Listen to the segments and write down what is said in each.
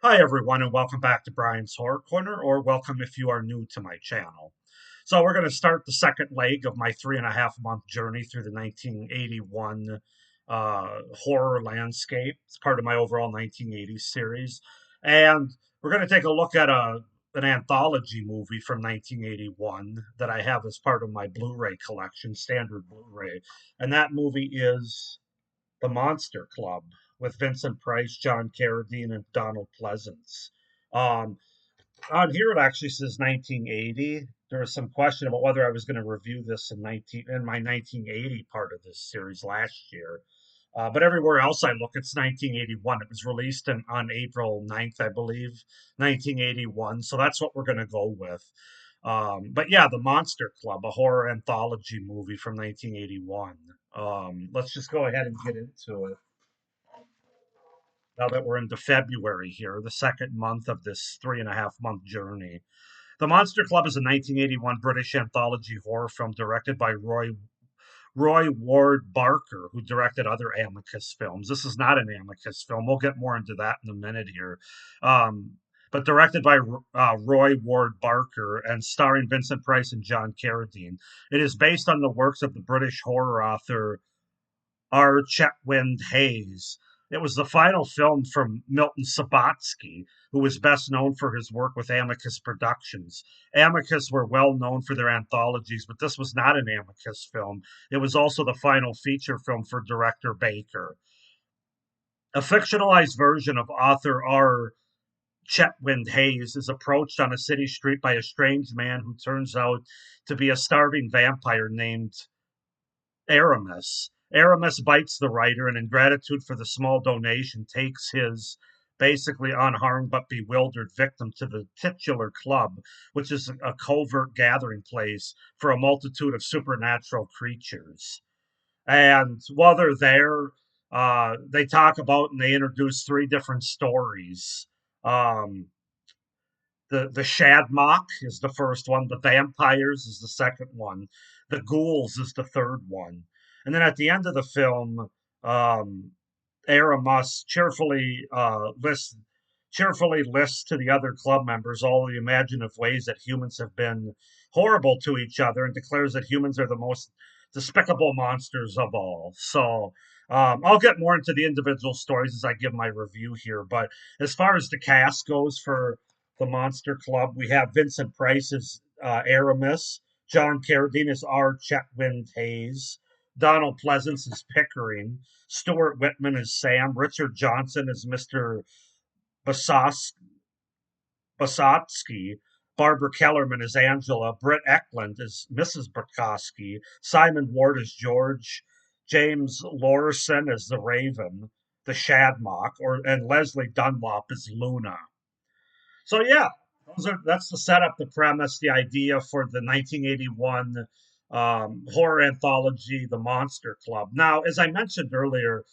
Hi, everyone, and welcome back to Brian's Horror Corner, or welcome if you are new to my channel. So, we're going to start the second leg of my 3.5 month journey through the 1981 horror landscape. It's part of my overall 1980s series. And we're going to take a look at an anthology movie from 1981 that I have as part of my Blu ray collection, standard Blu ray. And that movie is the Monster Club with Vincent Price, John Carradine, and Donald Pleasance. Um, on here, it actually says 1980. There was some question about whether I was going to review this in my 1980 part of this series last year. But everywhere else I look, it's 1981. It was released on April 9th, I believe, 1981. So that's what we're going to go with. But yeah, The Monster Club, a horror anthology movie from 1981. Let's just go ahead and get into it now that we're into February here, the second month of this 3.5 month journey. The Monster Club is a 1981 British anthology horror film directed by Roy Ward Barker, who directed other Amicus films. This is not an Amicus film. We'll get more into that in a minute here. Um, but directed by Roy Ward Barker and starring Vincent Price and John Carradine. It is based on the works of the British horror author R. Chetwynd Hayes. It was the final film from Milton Subotsky, who was best known for his work with Amicus Productions. Amicus were well known for their anthologies, but this was not an Amicus film. It was also the final feature film for director Baker. A fictionalized version of author R. Chetwynd Hayes is approached on a city street by a strange man who turns out to be a starving vampire named Aramis. Aramis bites the writer and, in gratitude for the small donation, takes his basically unharmed but bewildered victim to the titular club, which is a covert gathering place for a multitude of supernatural creatures. And while they're there, they talk about and they introduce three different stories. Um, the Shadmock is the first one. The Vampires is the second one. The Ghouls is the third one. And then at the end of the film, um, Aramus cheerfully lists to the other club members all the imaginative ways that humans have been horrible to each other and declares that humans are the most despicable monsters of all. So I'll get more into the individual stories as I give my review here. But as far as the cast goes for the Monster Club, we have Vincent Price as Aramis, John Carradine as R. Chetwynd Hayes, Donald Pleasance as Pickering, Stuart Whitman as Sam, Richard Johnson as Mr. Basos- Basotsky, Barbara Kellerman as Angela, Britt Eklund as Mrs. Bukowski, Simon Ward as George, James Lorison as the Raven, the Shadmock, and Leslie Dunlop as Luna. So yeah, that's the setup, the premise, the idea for the 1981 horror anthology, The Monster Club. Now, as I mentioned earlier,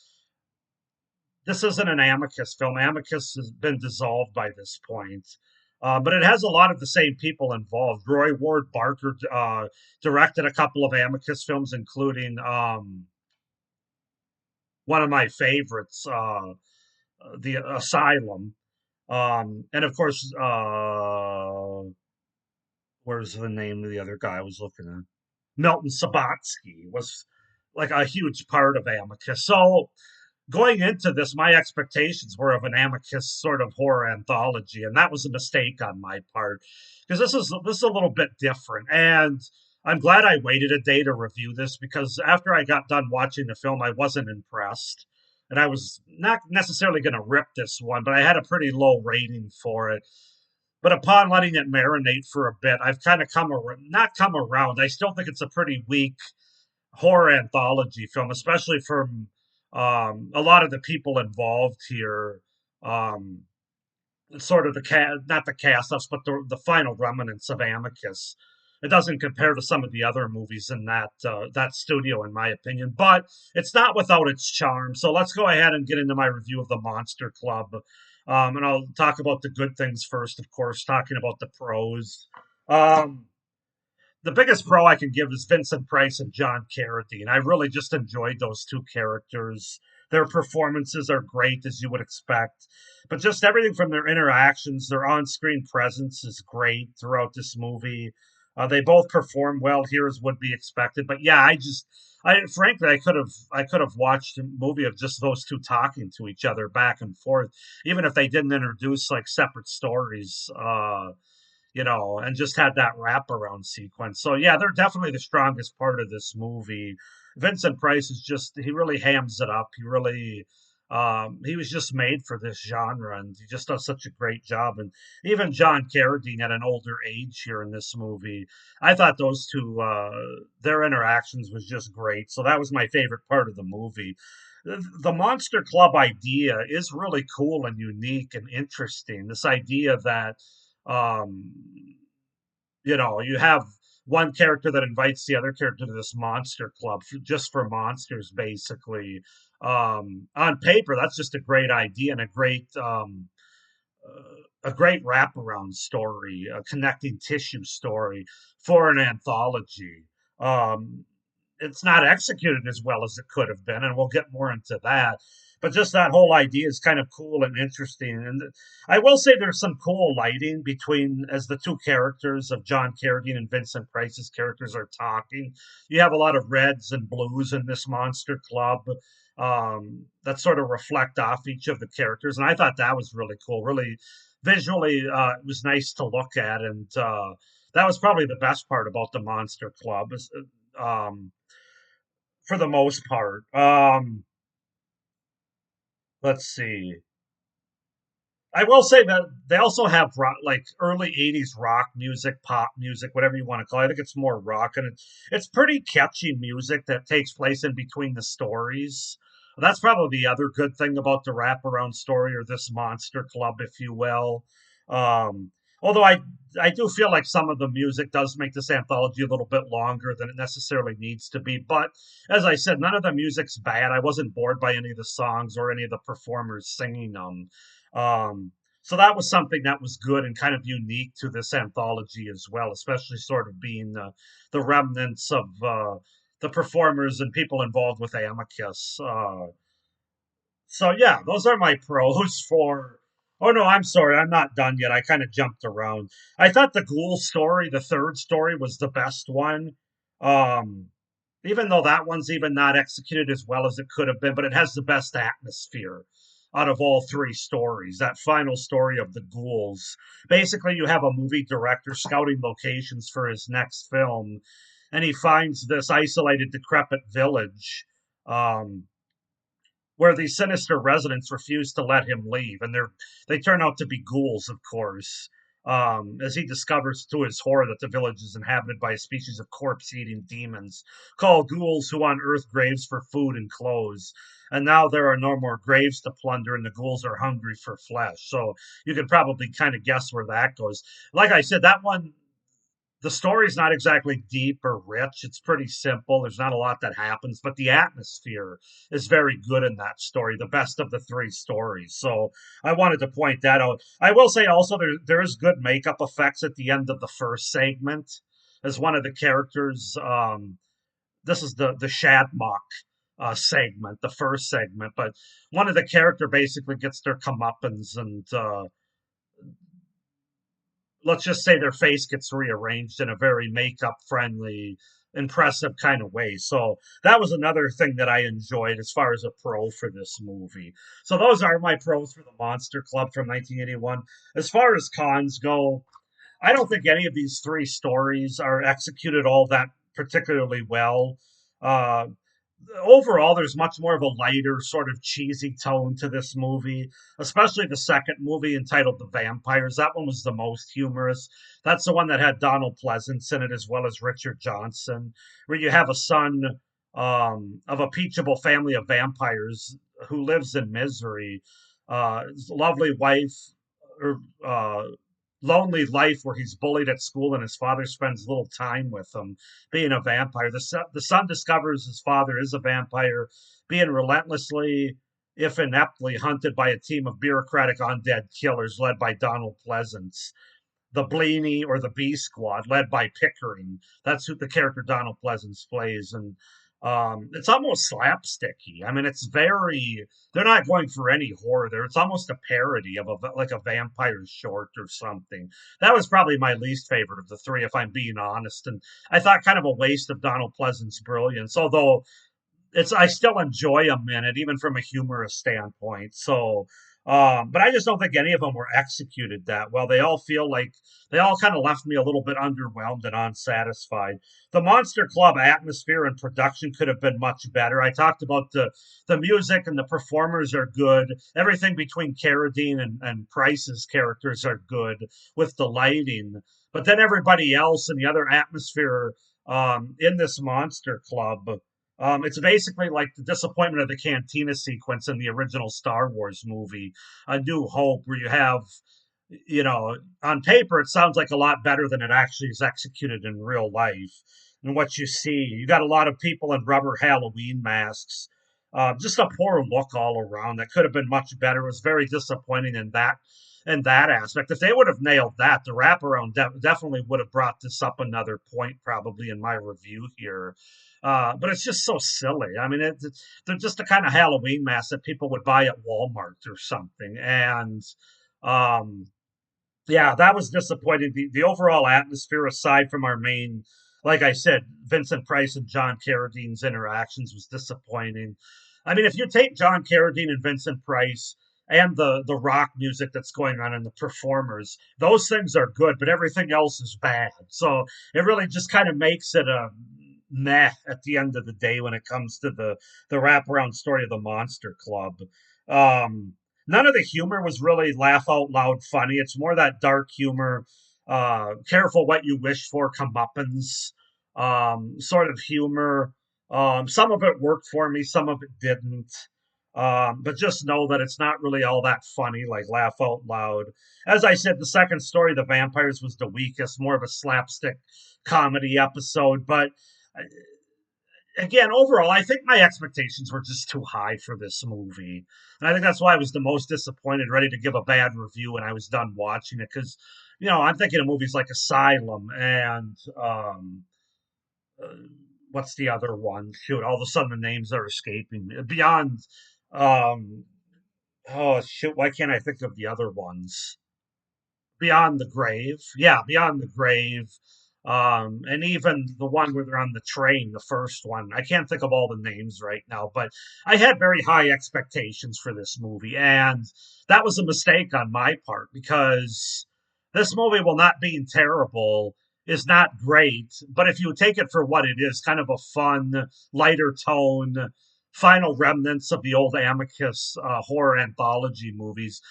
this isn't an Amicus film. Amicus has been dissolved by this point. But it has a lot of the same people involved. Roy Ward Barker directed a couple of Amicus films, including one of my favorites, The Asylum. And of course, where's the name of the other guy I was looking at? Milton Subotsky was like a huge part of Amicus. So going into this, my expectations were of an Amicus sort of horror anthology, and that was a mistake on my part because this is a little bit different. And I'm glad I waited a day to review this because after I got done watching the film, I wasn't impressed. And I was not necessarily going to rip this one, but I had a pretty low rating for it. But upon letting it marinate for a bit, I've kind of not come around. I still think it's a pretty weak horror anthology film, especially from a lot of the people involved here. Um, Sort of not the cast offs, but the final remnants of Amicus. It doesn't compare to some of the other movies in that studio, in my opinion, but it's not without its charm. So let's go ahead and get into my review of the Monster Club, and I'll talk about the good things first, of course, talking about the pros. Um, the biggest pro I can give is Vincent Price and John Carradine. I really just enjoyed those two characters. Their performances are great, as you would expect. But just everything from their interactions, their on screen presence is great throughout this movie. They both perform well here, as would be expected. But yeah, frankly, I could have watched a movie of just those two talking to each other back and forth, even if they didn't introduce like separate stories. And just had that wraparound sequence. So yeah, they're definitely the strongest part of this movie. Vincent Price is just he really hams it up. He was just made for this genre, and he just does such a great job. And even John Carradine at an older age here in this movie, I thought those two their interactions was just great. So that was my favorite part of the movie. The Monster Club idea is really cool and unique and interesting. This idea that um, you have one character that invites the other character to this monster club just for monsters, basically. On paper, that's just a great idea and a great wraparound story, a connecting tissue story for an anthology. Um, it's not executed as well as it could have been, and we'll get more into that. But just that whole idea is kind of cool and interesting. And I will say there's some cool lighting between as the two characters of John Carradine and Vincent Price's characters are talking. You have a lot of reds and blues in this monster club that sort of reflect off each of the characters. And I thought that was really cool. Really visually, it was nice to look at. And that was probably the best part about the Monster Club. For the most part. Let's see. I will say that they also have rock, like early '80s rock music, pop music, whatever you want to call it. I think it's more rock, and it's pretty catchy music that takes place in between the stories. That's probably the other good thing about the wraparound story or this monster club, if you will. Although I do feel like some of the music does make this anthology a little bit longer than it necessarily needs to be. But as I said, none of the music's bad. I wasn't bored by any of the songs or any of the performers singing them. Um, so that was something that was good and kind of unique to this anthology as well, especially sort of being the remnants of the performers and people involved with Amicus. So yeah, those are my pros for. Oh no, I'm sorry, I'm not done yet. I kind of jumped around. I thought the ghoul story, the third story, was the best one. Um, Even though that one's even not executed as well as it could have been, but it has the best atmosphere out of all three stories. That final story of the ghouls. Basically, you have a movie director scouting locations for his next film, and he finds this isolated, decrepit village. Um, where these sinister residents refuse to let him leave, and they turn out to be ghouls, of course. As he discovers to his horror that the village is inhabited by a species of corpse-eating demons called ghouls who unearth graves for food and clothes. And now there are no more graves to plunder, and the ghouls are hungry for flesh. So you can probably kind of guess where that goes. Like I said, that one the story's not exactly deep or rich. It's pretty simple. There's not a lot that happens, but the atmosphere is very good in that story, the best of the three stories. So I wanted to point that out. I will say also there is good makeup effects at the end of the first segment as one of the characters. This is the Shadmock segment, the first segment, but one of the character basically gets their comeuppance and let's just say their face gets rearranged in a very makeup friendly, impressive kind of way. So that was another thing that I enjoyed as far as a pro for this movie. So those are my pros for the Monster Club from 1981. As far as cons go, I don't think any of these three stories are executed all that particularly well. Uh, Overall, there's much more of a lighter, sort of cheesy tone to this movie, especially the second movie entitled The Vampires. That one was the most humorous. That's the one that had Donald Pleasance in it as well as Richard Johnson, where you have a son of a peachable family of vampires who lives in misery. His lovely wife, or lonely life where he's bullied at school and his father spends little time with him being a vampire. The son discovers his father is a vampire, being relentlessly, if ineptly, hunted by a team of bureaucratic undead killers led by Donald Pleasance. The Blaney or the B Squad, led by Pickering. That's who the character Donald Pleasance plays. And It's almost slapsticky. I mean, it's very, they're not going for any horror there. It's almost a parody of like a vampire short or something. That was probably my least favorite of the three, if I'm being honest. And I thought kind of a waste of Donald Pleasant's brilliance, although it's I still enjoy them in it, even from a humorous standpoint. So, but I just don't think any of them were executed that well. They all feel like they all kind of left me a little bit underwhelmed and unsatisfied. The Monster Club atmosphere and production could have been much better. I talked about the music and the performers are good. Everything between Carradine and Price's characters are good with the lighting. But then everybody else and the other atmosphere in this Monster Club, it's basically like the disappointment of the cantina sequence in the original Star Wars movie, A New Hope, where you have, you know, on paper, it sounds like a lot better than it actually is executed in real life. And what you see, you got a lot of people in rubber Halloween masks. Just a poor look all around. That could have been much better. It was very disappointing in that aspect. If they would have nailed that, the wraparound definitely would have brought this up another point, probably in my review here. But it's just so silly. I mean, they're just the kind of Halloween mask that people would buy at Walmart or something. And um, yeah, that was disappointing. The overall atmosphere, aside from our main, like I said, Vincent Price and John Carradine's interactions, was disappointing. I mean, if you take John Carradine and Vincent Price and the rock music that's going on and the performers, those things are good, but everything else is bad. So it really just kind of makes it a meh at the end of the day when it comes to the wraparound story of the Monster Club. Um, None of the humor was really laugh out loud funny. It's more that dark humor, careful what you wish for, comeuppance, sort of humor. Some of it worked for me, some of it didn't. But just know that it's not really all that funny, like laugh out loud. As I said, the second story, The Vampires, was the weakest, more of a slapstick comedy episode. But uh, again, overall, I think my expectations were just too high for this movie. And I think that's why I was the most disappointed, ready to give a bad review when I was done watching it. Because, you know, I'm thinking of movies like Asylum and uh, what's the other one? Shoot, all of a sudden the names are escaping me. Beyond, um, oh, shoot, why can't I think of the other ones? Beyond the Grave. Yeah, Beyond the Grave. And even the one where they're on the train, the first one. I can't think of all the names right now, but I had very high expectations for this movie. And that was a mistake on my part because this movie, while not being terrible, is not great. But if you take it for what it is, kind of a fun, lighter tone, final remnants of the old Amicus horror anthology movies,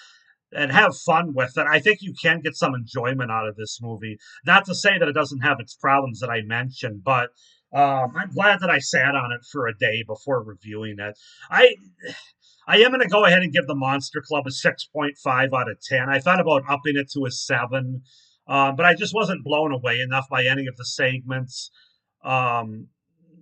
and have fun with it, I think you can get some enjoyment out of this movie. Not to say that it doesn't have its problems that I mentioned, but I'm glad that I sat on it for a day before reviewing it. I I am going to go ahead and give the Monster Club a 6.5 out of 10. I thought about upping it to a 7, but I just wasn't blown away enough by any of the segments. Um,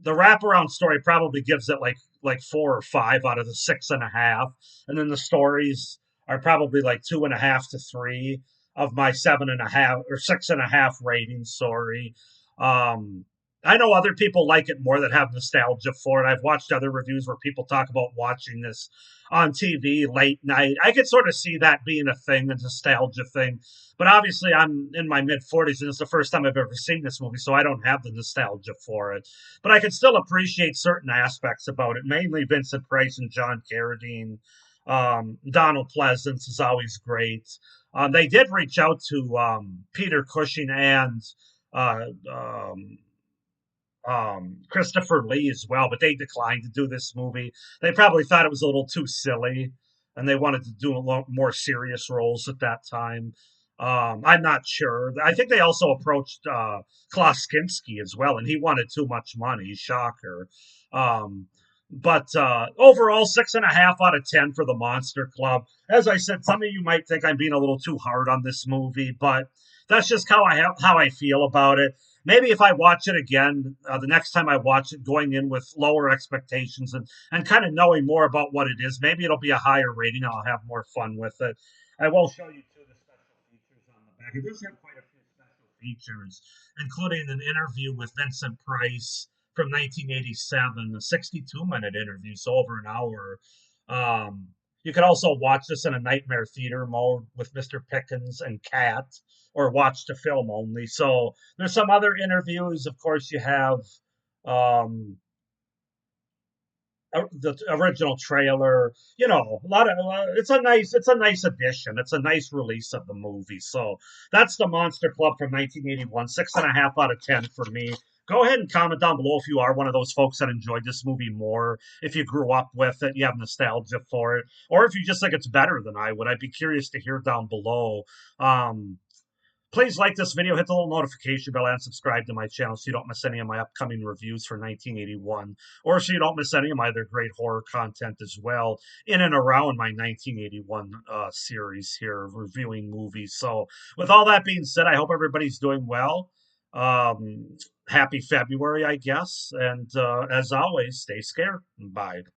the wraparound story probably gives it like 4 or 5 out of the 6.5, and then the stories are probably like 2.5 to 3 of my 7.5 or 6.5 rating. Sorry. Um, I know other people like it more that have nostalgia for it. I've watched other reviews where people talk about watching this on TV late night. I could sort of see that being a thing, a nostalgia thing. But obviously, I'm in my mid 40s, and it's the first time I've ever seen this movie, so I don't have the nostalgia for it. But I can still appreciate certain aspects about it, mainly Vincent Price and John Carradine. Donald Pleasance is always great. They did reach out to Peter Cushing and uh, um, Christopher Lee as well, but they declined to do this movie. They probably thought it was a little too silly, and they wanted to do a lot more serious roles at that time. I'm not sure. I think they also approached Klaus Kinski as well, and he wanted too much money. Shocker. Um, but overall, 6.5 out of 10 for the Monster Club. As I said, some of you might think I'm being a little too hard on this movie, but that's just how I feel about it. Maybe if I watch it again, the next time I watch it, going in with lower expectations and kind of knowing more about what it is, maybe it'll be a higher rating. I'll have more fun with it. I will show you too the special features on the back. It does have quite a few special features, including an interview with Vincent Price from 1987, a 62-minute interview, so over an hour. You could also watch this in a nightmare theater mode with Mr. Pickens and Cat, or watch the film only. So there's some other interviews. Of course, you have um, the original trailer. You know, a lot of it's a nice addition. It's a nice release of the movie. So that's the Monster Club from 1981. 6.5 out of 10 for me. Go ahead and comment down below if you are one of those folks that enjoyed this movie more, if you grew up with it, you have nostalgia for it, or if you just think it's better than I would. I'd be curious to hear down below. Um, Please like this video, hit the little notification bell, and subscribe to my channel so you don't miss any of my upcoming reviews for 1981, or so you don't miss any of my other great horror content as well, in and around my 1981 series here, reviewing movies. So, with all that being said, I hope everybody's doing well. Happy February, I guess. And as always, stay scared. Bye.